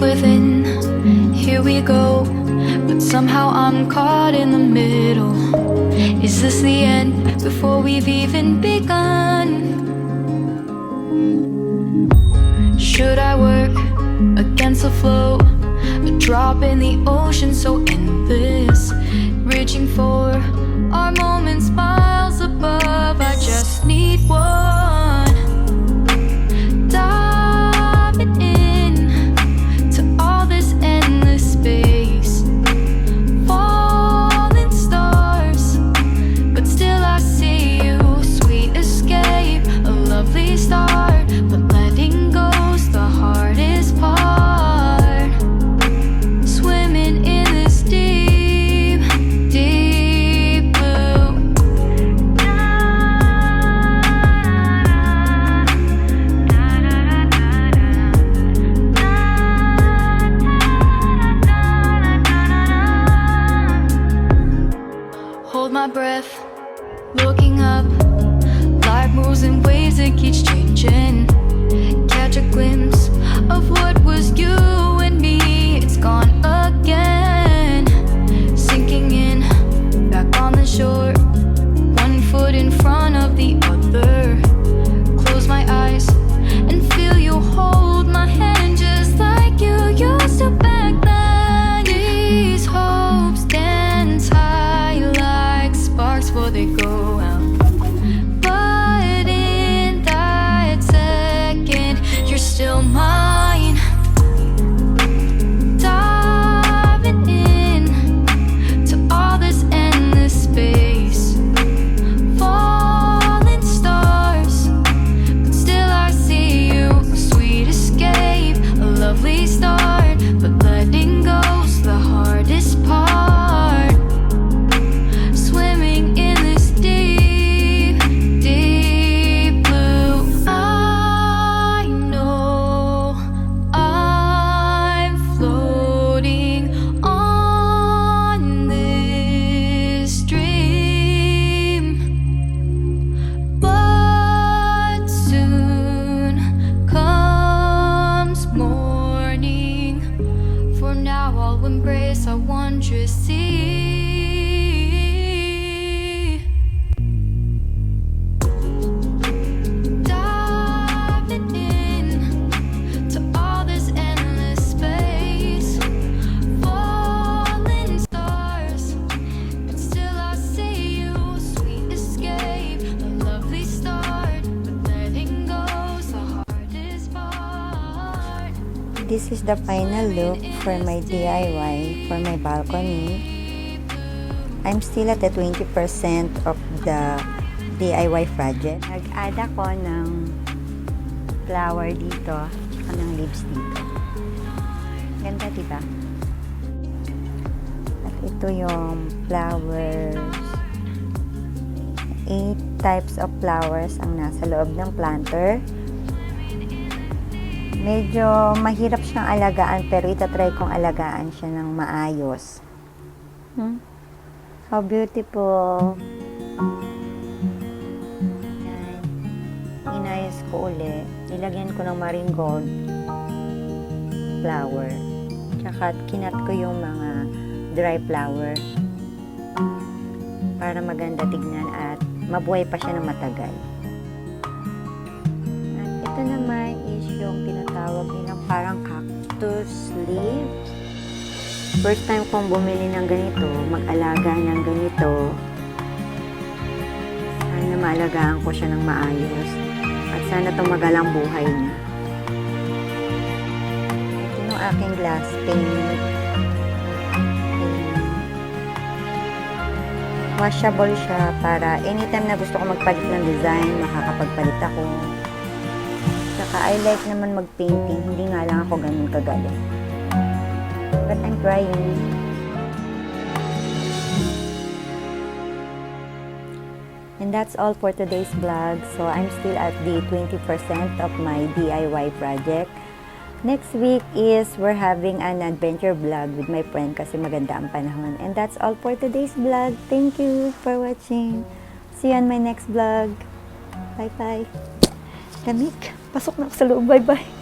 within, here we go. But somehow I'm caught in the middle. Is this the end before we've even begun? Should I work against the flow? A drop in the ocean so endless, reaching for our moments miles above. I just need one. Diving in to all this endless space, falling stars, but still I see you. Sweet escape, a lovely start, but letting go's the hardest part. Swimming in this deep, deep blue. Hold my breath, looking up. Life moves in waves, it keeps changing. Catch a glimpse of what was you and me. It's gone again, sinking in, back on the shore. One foot in front of the other. Close my eyes and feel you hold my hand just like you used to back then. These hopes dance high like sparks before they go out. But in that second, you're still mine. Diving in to all this endless space, falling stars, but still I see you. A sweet escape, a lovely start, but letting go's the hardest part. Swimming in this deep, deep blue. I know I'm floating on this dream, but soon comes morning. For now I'll embrace our wondrous sea. Diving in to all this endless space, falling stars, but still I see you. Sweet escape, a lovely start, but letting go's the hardest part. This is the final look for my DIY for my balcony. I'm still at the 20% of the DIY project. Nag-add ako ng flower dito, tsaka ng leaves dito. Ganda, diba? At ito yung flowers. 8 types of flowers ang nasa loob ng planter. Medyo mahirap siyang alagaan, pero itatry kong alagaan siya ng maayos. How beautiful! Yan. Inayos ko uli. Nilagyan ko ng marigold flower. Tsaka kinat ko yung mga dry flower para maganda tignan at mabuhay pa siya ng matagal. At ito naman is yung tinatawag nilang parang cactus leaves. First time kong bumili ng ganito, mag-alaga ng ganito. Sana maalagaan ko siya ng maayos. At sana tumagal ang buhay niya. Ito yung aking glass paint. Washable siya para anytime na gusto ko magpalit ng design, makakapagpalit ako. Saka I like naman mag-painting, hindi nga lang ako ganun kagaling. But I'm trying. And that's all for today's vlog. So I'm still at the 20% of my DIY project. Next week is we're having an adventure vlog with my friend kasi maganda ang panahon. And that's all for today's vlog. Thank you for watching. See you on my next vlog. Bye-bye. Lamig. Pasok na ako sa loob. Bye-bye.